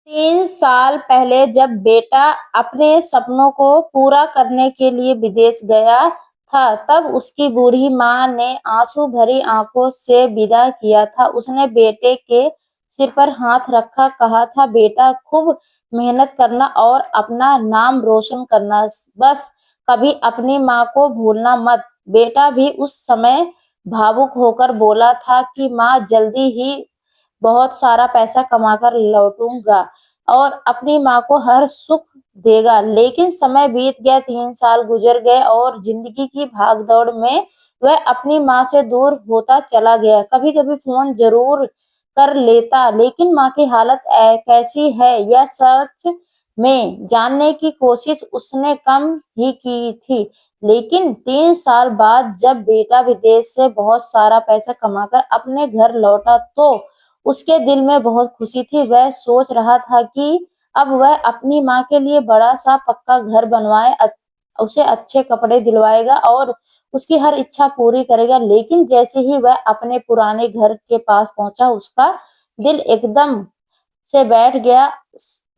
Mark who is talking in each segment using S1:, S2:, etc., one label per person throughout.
S1: 3 साल पहले जब बेटा अपने सपनों को पूरा करने के लिए विदेश गया था, तब उसकी बूढ़ी माँ ने आंसू भरी आंखों से विदा किया था। उसने बेटे के सिर पर हाथ रखा, कहा था, बेटा खूब मेहनत करना और अपना नाम रोशन करना, बस कभी अपनी माँ को भूलना मत। बेटा भी उस समय भावुक होकर बोला था कि माँ, जल्दी ही बहुत सारा पैसा कमाकर लौटूंगा और अपनी माँ को हर सुख देगा। लेकिन समय बीत गया, 3 साल गुजर गए और जिंदगी की भागदौड़ में वह अपनी माँ से दूर होता चला गया। कभी कभी फोन जरूर कर लेता, लेकिन माँ की हालत कैसी है यह सच में जानने की कोशिश उसने कम ही की थी। लेकिन 3 साल बाद जब बेटा विदेश से बहुत सारा पैसा कमाकर अपने घर लौटा तो उसके दिल में बहुत खुशी थी। वह सोच रहा था कि अब वह अपनी माँ के लिए बड़ा सा पक्का घर बनवाए, उसे अच्छे कपड़े दिलवाएगा और उसकी हर इच्छा पूरी करेगा। लेकिन जैसे ही वह अपने पुराने घर के पास पहुंचा, उसका दिल एकदम से बैठ गया।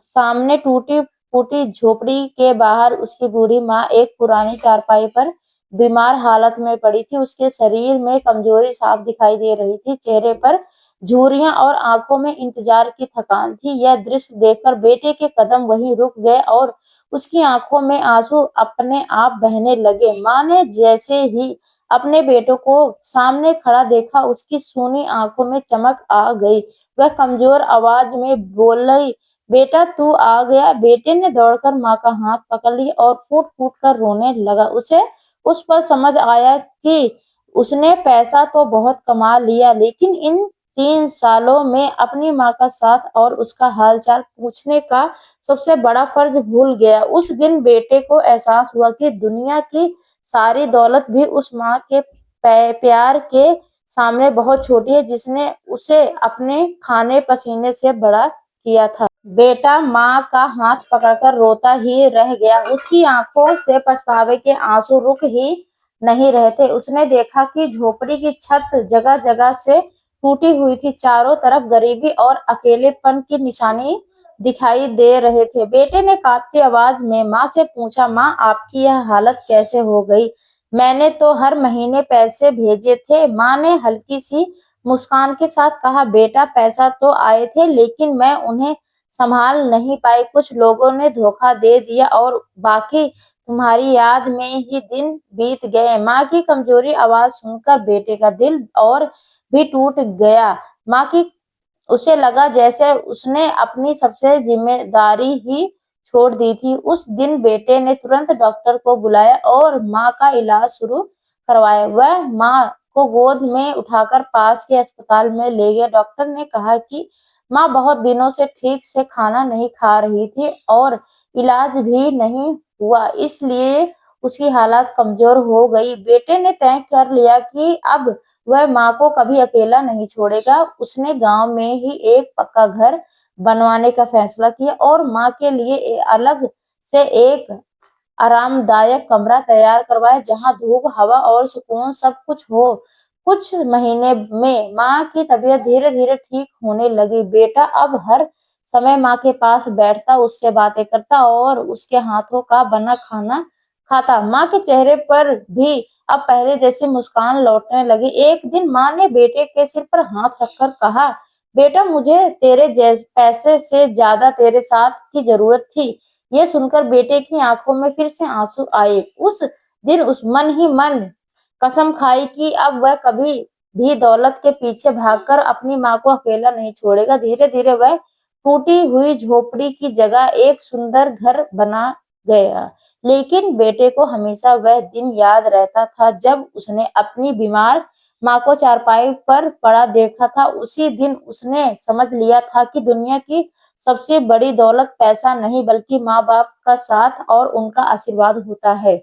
S1: सामने टूटी फूटी झोपड़ी के बाहर उसकी बूढ़ी माँ एक पुरानी चारपाई पर बीमार हालत में पड़ी थी। उसके शरीर में कमजोरी साफ दिखाई दे रही थी, चेहरे पर झुर्रियां और आंखों में इंतजार की थकान थी। यह दृश्य देखकर बेटे के कदम वहीं रुक गए और उसकी आंखों में आंसू अपने आप बहने लगे। माँ ने जैसे ही अपने बेटों को सामने खड़ा देखा, उसकी सूनी आंखों में चमक आ गई। वह कमजोर आवाज में बोली, बेटा तू आ गया। बेटे ने दौड़कर माँ का हाथ पकड़ लिया और फूट फूट कर रोने लगा। उसे उस पर समझ आया कि उसने पैसा तो बहुत कमा लिया, लेकिन इन 3 सालों में अपनी माँ का साथ और उसका हालचाल पूछने का सबसे बड़ा फर्ज भूल गया। उस दिन बेटे को एहसास हुआ कि दुनिया की सारी दौलत भी उस माँ के प्यार के सामने बहुत छोटी है, जिसने उसे अपने खाने पसीने से बड़ा किया था। बेटा माँ का हाथ पकड़कर रोता ही रह गया। उसकी आंखों से पछतावे के आंसू रुक ही नहीं रहे थे। उसने देखा कि झोपड़ी की छत जगह जगह से टूटी हुई थी, चारों तरफ गरीबी और अकेलेपन की निशानी दिखाई दे रहे थे। बेटे ने कांपती आवाज में माँ से पूछा, माँ आपकी यह हालत कैसे हो गई? मैंने तो हर महीने पैसे भेजे थे। माँ ने हल्की सी मुस्कान के साथ कहा, बेटा पैसा तो आए थे, लेकिन मैं उन्हें संभाल नहीं पाई। कुछ लोगों ने धोखा दे दिया और बाकी तुम्हारी याद में ही दिन बीत गए। माँ की कमजोरी आवाज सुनकर बेटे का दिल और भी टूट गया। माँ की उसे लगा जैसे उसने अपनी सबसे जिम्मेदारी ही छोड़ दी थी। उस दिन बेटे ने तुरंत डॉक्टर को बुलाया और माँ का इलाज शुरू करवाया। वह माँ को गोद में उठाकर पास के अस्पताल में ले गया। डॉक्टर ने कहा कि माँ बहुत दिनों से ठीक से खाना नहीं खा रही थी और इलाज भी नहीं हुआ, इसलिए उसकी हालत कमजोर हो गई। बेटे ने तय कर लिया कि अब वह माँ को कभी अकेला नहीं छोड़ेगा। उसने गांव में ही एक पक्का घर बनवाने का फैसला किया और माँ के लिए अलग से एक आरामदायक कमरा तैयार करवाया, जहां धूप, हवा और सुकून सब कुछ हो। कुछ महीने में माँ की तबीयत धीरे धीरे ठीक होने लगी। बेटा अब हर समय माँ के पास बैठता, उससे बातें करता और उसके हाथों का बना खाना खाता। माँ के चेहरे पर भी अब पहले जैसी मुस्कान लौटने लगी। एक दिन माँ ने बेटे के सिर पर हाथ रखकर कहा, बेटा मुझे तेरे जैसे पैसे से ज्यादा तेरे साथ की जरूरत थी। ये सुनकर बेटे की आंखों में फिर से आंसू आए। उस दिन उस मन ही मन कसम खाई कि अब वह कभी भी दौलत के पीछे भागकर अपनी माँ को अकेला नहीं छोड़ेगा। धीरे धीरे वह टूटी हुई झोपड़ी की जगह एक सुंदर घर बना गया। लेकिन बेटे को हमेशा वह दिन याद रहता था जब उसने अपनी बीमार माँ को चारपाई पर पड़ा देखा था। उसी दिन उसने समझ लिया था कि दुनिया की सबसे बड़ी दौलत पैसा नहीं, बल्कि माँ बाप का साथ और उनका आशीर्वाद होता है।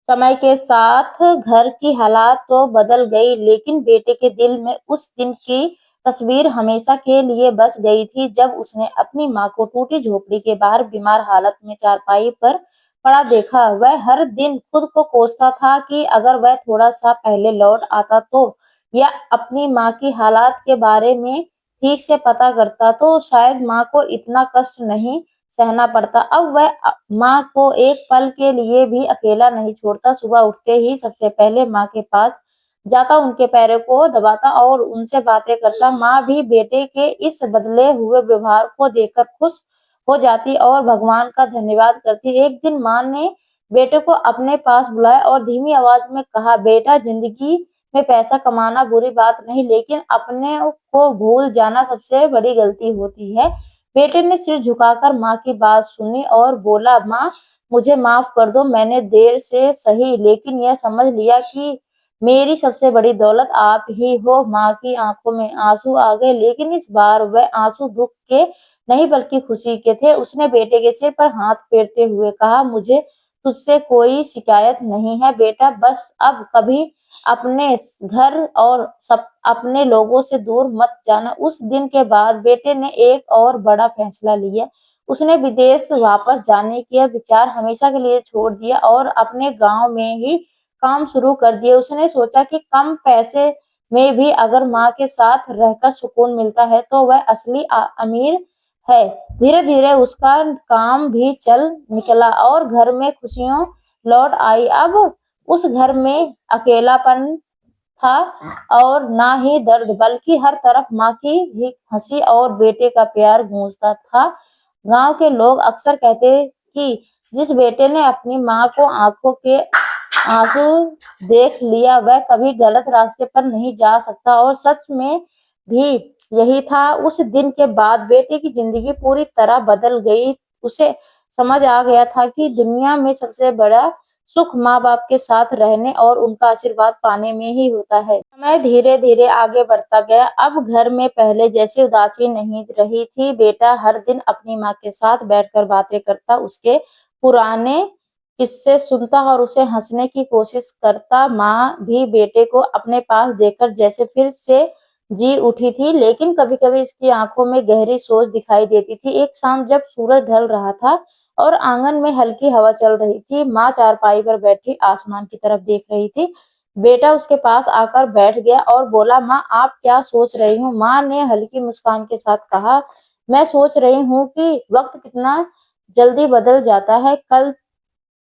S1: समय के साथ घर की हालात तो बदल गई, लेकिन बेटे के दिल में उस दिन की तस्वीर हमेशा के लिए बस गई थी, जब उसने अपनी माँ को टूटी झोपड़ी के बाहर बीमार हालत में चारपाई पर पड़ा देखा। वह हर दिन खुद को कोसता था कि अगर वह थोड़ा सा पहले लौट आता तो, या अपनी माँ की हालात के बारे में ठीक से पता करता तो शायद माँ को इतना कष्ट नहीं सहना पड़ता। अब वह माँ को एक पल के लिए भी अकेला नहीं छोड़ता। सुबह उठते ही सबसे पहले माँ के पास जाता, उनके पैरों को दबाता और उनसे बातें करता। माँ भी बेटे के इस बदले हुए व्यवहार को देखकर खुश हो जाती और भगवान का धन्यवाद करती। एक दिन माँ ने बेटे को अपने पास बुलाया और धीमी आवाज में कहा, बेटा, जिंदगी में पैसा कमाना बुरी बात नहीं, लेकिन अपने को भूल जाना सबसे बड़ी गलती होती है। बेटे ने सिर झुकाकर माँ की बात सुनी और बोला, माँ, मुझे माफ कर दो, मैंने देर से सही लेकिन यह समझ लिया कि मेरी सबसे बड़ी दौलत आप ही हो। माँ की आंखों में आंसू आ गए, लेकिन इस बार वह आंसू दुख के नहीं बल्कि खुशी के थे। उसने बेटे के सिर पर हाथ फेरते हुए कहा, मुझे तुझसे कोई शिकायत नहीं है बेटा, बस अब कभी अपने घर और सब अपने लोगों से दूर मत जाना। उस दिन के बाद बेटे ने एक और बड़ा फैसला लिया। उसने विदेश वापस जाने का विचार हमेशा के लिए छोड़ दिया और अपने गांव में ही काम शुरू कर दिया। उसने सोचा कि कम पैसे में भी अगर माँ के साथ रहकर सुकून मिलता है तो वह असली अमीर है। धीरे धीरे उसका काम भी चल निकला और घर में खुशियां लौट आई। अब उस घर में अकेलापन था और ना ही दर्द, बल्कि हर तरफ माँ की ही हंसी और बेटे का प्यार गूंजता था। गांव के लोग अक्सर कहते कि जिस बेटे ने अपनी माँ को आंखों के आंसू देख लिया वह कभी गलत रास्ते पर नहीं जा सकता, और सच में भी यही था। उस दिन के बाद बेटे की जिंदगी पूरी तरह बदल गई। उसे समझ आ गया था कि दुनिया में सबसे बड़ा सुख माँ बाप के साथ रहने और उनका आशीर्वाद पाने में ही होता है। समय धीरे धीरे आगे बढ़ता गया। अब घर में पहले जैसी उदासी नहीं रही थी। बेटा हर दिन अपनी माँ के साथ बैठकर बातें करता, उसके पुराने किस्से सुनता और उसे हंसने की कोशिश करता। माँ भी बेटे को अपने पास देखकर जैसे फिर से जी उठी थी, लेकिन कभी कभी इसकी आंखों में गहरी सोच दिखाई देती थी। एक शाम जब सूरज ढल रहा था और आंगन में हल्की हवा चल रही थी, माँ चारपाई पर बैठी आसमान की तरफ देख रही थी। बेटा उसके पास आकर बैठ गया और बोला, माँ, आप क्या सोच रही हो? माँ ने हल्की मुस्कान के साथ कहा, मैं सोच रही हूँ कि वक्त कितना जल्दी बदल जाता है। कल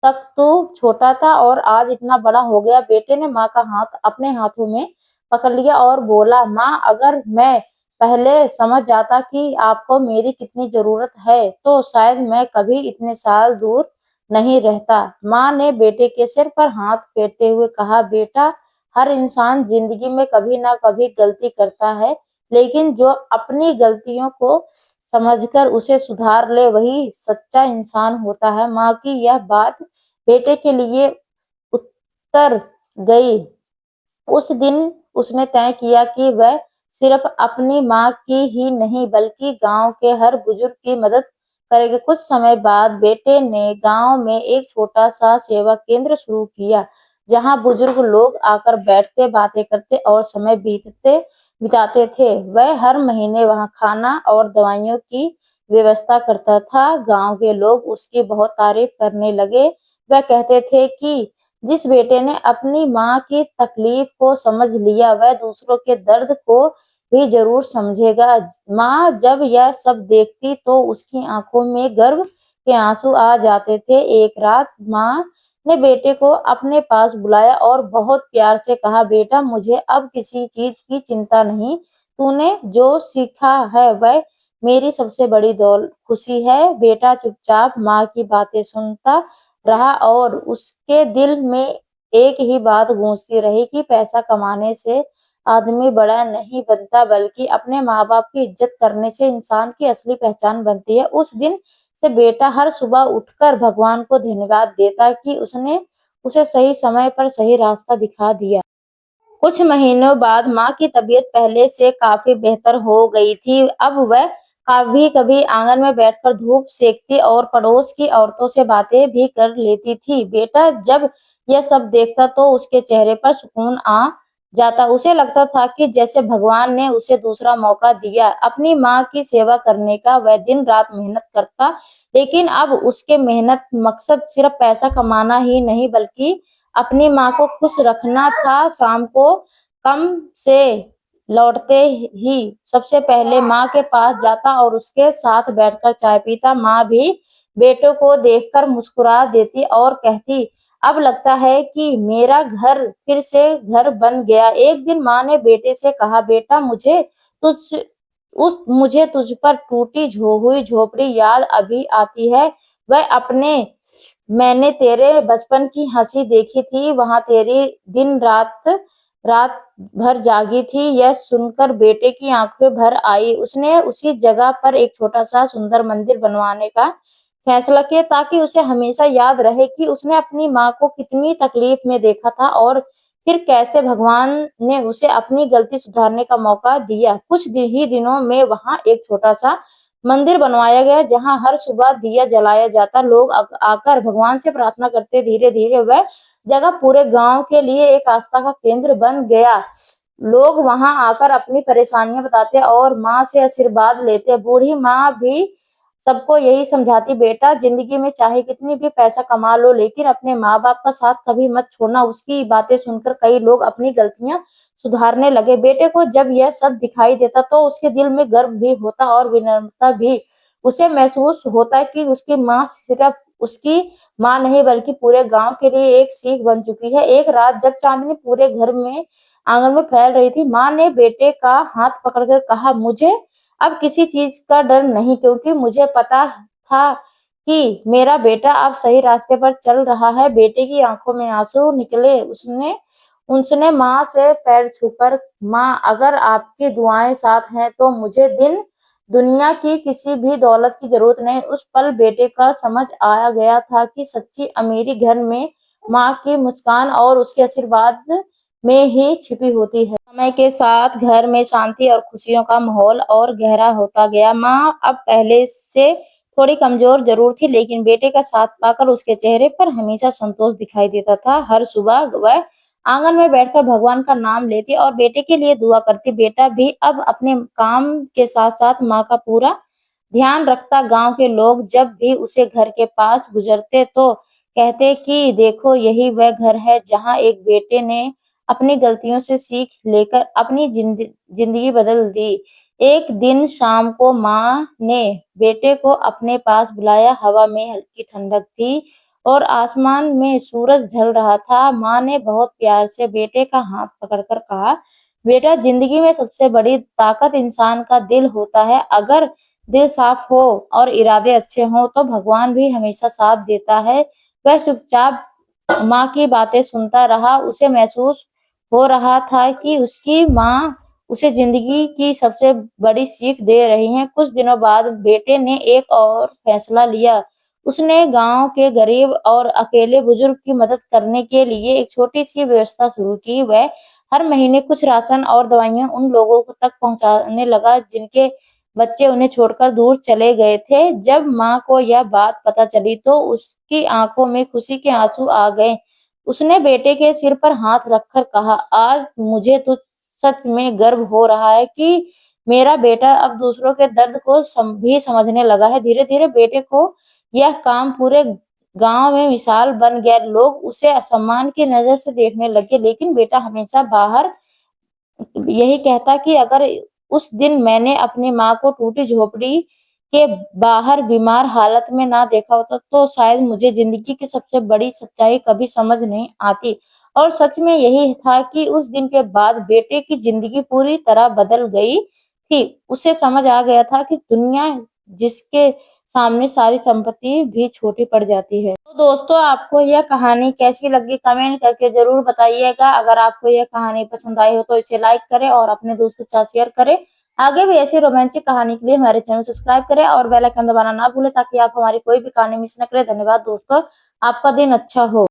S1: तक तो छोटा था और आज इतना बड़ा हो गया। बेटे ने माँ का हाथ अपने हाथों में पकड़ लिया और बोला, माँ, अगर मैं पहले समझ जाता कि आपको मेरी कितनी जरूरत है तो शायद मैं कभी इतने साल दूर नहीं रहता। माँ ने बेटे के सिर पर हाथ फेरते हुए कहा, बेटा, हर इंसान जिंदगी में कभी ना कभी गलती करता है, लेकिन जो अपनी गलतियों को समझकर उसे सुधार ले वही सच्चा इंसान होता है। माँ की यह बात बेटे के लिए उत्तर गई। उस दिन उसने तय किया कि वह सिर्फ अपनी माँ की ही नहीं बल्कि गांव के हर बुजुर्ग की मदद करेगा। कुछ समय बाद बेटे ने गांव में एक छोटा सा सेवा केंद्र शुरू किया, जहां बुजुर्ग लोग आकर बैठते, बातें करते और समय बीतते बिताते थे। वह हर महीने वहां खाना और दवाइयों की व्यवस्था करता था। गांव के लोग उसकी बहुत तारीफ करने लगे। वह कहते थे कि जिस बेटे ने अपनी माँ की तकलीफ को समझ लिया वह दूसरों के दर्द को भी जरूर समझेगा। माँ जब यह सब देखती तो उसकी आंखों में गर्व के आंसू आ जाते थे। एक रात माँ ने बेटे को अपने पास बुलाया और बहुत प्यार से कहा, बेटा, मुझे अब किसी चीज की चिंता नहीं। तूने जो सीखा है वह मेरी सबसे बड़ी खुशी है। बेटा चुपचाप माँ की बातें सुनता रहा और उसके दिल में एक ही बात गूंजती रही कि पैसा कमाने से आदमी बड़ा नहीं बनता, बल्कि अपने माँ बाप की इज्जत करने से इंसान की असली पहचान बनती है। उस दिन से बेटा हर सुबह उठकर भगवान को धन्यवाद देता कि उसने उसे सही समय पर सही रास्ता दिखा दिया। कुछ महीनों बाद माँ की तबीयत पहले से काफी बेहतर हो गई थी। अब वह कभी कभी आंगन में बैठकर धूप सेकती और पड़ोस की औरतों से बातें भी कर लेती थी। बेटा जब यह सब देखता तो उसके चेहरे पर सुकून आ जाता। उसे लगता था कि जैसे भगवान ने उसे दूसरा मौका दिया। अपनी माँ की सेवा करने का वह दिन रात मेहनत करता, लेकिन अब उसके मेहनत मकसद सिर्फ पैसा कमाना ही नहीं बल्कि अपनी माँ को खुश रखना था। शाम को कम से लौटते ही सबसे पहले माँ के पास जाता और उसके साथ बैठकर चाय पीता। माँ भी बेटों को देखकर मुस्कुरा देती और कहती, अब लगता है कि मेरा घर फिर से घर बन गया। एक दिन माँ ने बेटे से कहा, बेटा तुझ मुझे तुझ पर टूटी हुई झोपड़ी याद अभी आती है। वह अपने मैंने तेरे बचपन की हंसी देखी थी, वहां तेरी दिन रात भर जागी थी। यह सुनकर बेटे की आंखें भर आई। उसने उसी जगह पर एक छोटा सा सुंदर मंदिर बनवाने का फैसला किया, ताकि उसे हमेशा याद रहे कि उसने अपनी माँ को कितनी तकलीफ में देखा था और फिर कैसे भगवान ने उसे अपनी गलती सुधारने का मौका दिया। कुछ ही दिनों में वहां एक छोटा सा मंदिर बनवाया गया, जहां हर सुबह दिया जलाया जाता। लोग आकर भगवान से प्रार्थना करते। धीरे धीरे वह जगह पूरे गांव के लिए एक आस्था का केंद्र बन गया। लोग वहां आकर अपनी परेशानियां बताते और माँ से आशीर्वाद लेते। बूढ़ी माँ भी सबको यही समझाती, बेटा जिंदगी में चाहे कितनी भी पैसा कमा लो, लेकिन अपने माँ बाप का साथ कभी मत छोड़ना। उसकी बातें सुनकर कई लोग अपनी गलतियां सुधारने लगे। बेटे को जब यह सब दिखाई देता तो उसके दिल में गर्व भी होता और विनम्रता भी। उसे महसूस होता कि उसकी माँ सिर्फ उसकी माँ नहीं बल्कि पूरे गांव के लिए एक सीख बन चुकी है। एक रात जब चांदनी पूरे घर में आंगन में फैल रही थी, माँ ने बेटे का हाथ पकड़कर कहा, मुझे अब किसी चीज का डर नहीं, क्योंकि मुझे पता था कि मेरा बेटा अब सही रास्ते पर चल रहा है। बेटे की आंखों में आंसू निकले। उसने उसने माँ से पैर छूकर, माँ अगर आपकी दुआएं साथ हैं तो मुझे दुनिया की किसी भी दौलत की जरूरत नहीं। उस पल बेटे का समझ आया गया था कि सच्ची अमीरी घर में माँ की मुस्कान और उसके आशीर्वाद में ही छिपी होती है। समय के साथ घर में शांति और खुशियों का माहौल और गहरा होता गया। माँ अब पहले से थोड़ी कमजोर जरूर थी, लेकिन बेटे का साथ पाकर उसके चेहरे पर हमेशा संतोष दिखाई देता था। हर सुबह वह आंगन में बैठकर भगवान का नाम लेती और बेटे के लिए दुआ करती। बेटा भी अब अपने काम के साथ साथ माँ का पूरा ध्यान रखता। गांव के लोग जब भी उसे घर के पास गुजरते तो कहते कि देखो, यही वह घर है जहाँ एक बेटे ने अपनी गलतियों से सीख लेकर अपनी जिंदगी बदल दी। एक दिन शाम को माँ ने बेटे को अपने पास बुलाया। हवा में हल्की ठंडक थी और आसमान में सूरज ढल रहा था। माँ ने बहुत प्यार से बेटे का हाथ पकड़कर कहा, बेटा जिंदगी में सबसे बड़ी ताकत इंसान का दिल होता है। अगर दिल साफ हो और इरादे अच्छे हों तो भगवान भी हमेशा साथ देता है। वह चुपचाप माँ की बातें सुनता रहा। उसे महसूस हो रहा था कि उसकी माँ उसे जिंदगी की सबसे बड़ी सीख दे रही है। कुछ दिनों बाद बेटे ने एक और फैसला लिया। उसने गांव के गरीब और अकेले बुजुर्ग की मदद करने के लिए एक छोटी सी व्यवस्था शुरू की। वह हर महीने कुछ राशन और दवाइयां उन लोगों तक पहुंचाने लगा जिनके बच्चे उन्हें छोड़कर दूर चले गए थे। जब माँ को यह बात पता चली तो उसकी आंखों में खुशी के आंसू आ गए। उसने बेटे के सिर पर हाथ रखकर कहा, आज मुझे तो सच में गर्व हो रहा है कि मेरा बेटा अब दूसरों के दर्द को भी समझने लगा है। धीरे धीरे बेटे को यह काम पूरे गांव में मिसाल बन गया। लोग उसे सम्मान की नजर से देखने लगे, लेकिन बेटा हमेशा बाहर यही कहता कि अगर उस दिन मैंने अपनी माँ को टूटी झोपड़ी के बाहर बीमार हालत में ना देखा होता तो शायद मुझे जिंदगी की सबसे बड़ी सच्चाई कभी समझ नहीं आती। और सच में यही था कि उस दिन के बाद बेटे की जिंदगी पूरी तरह बदल गई थी। उसे समझ आ गया था कि दुनिया जिसके सामने सारी संपत्ति भी छोटी पड़ जाती है। तो दोस्तों, आपको यह कहानी कैसी लगी कमेंट करके जरूर बताइएगा। अगर आपको यह कहानी पसंद आई हो तो इसे लाइक करें और अपने दोस्तों के साथ शेयर करें। आगे भी ऐसी रोमांटिक कहानी के लिए हमारे चैनल सब्सक्राइब करें और बेल आइकन दबाना ना भूलें, ताकि आप हमारी कोई भी कहानी मिस न करें। धन्यवाद दोस्तों, आपका दिन अच्छा हो।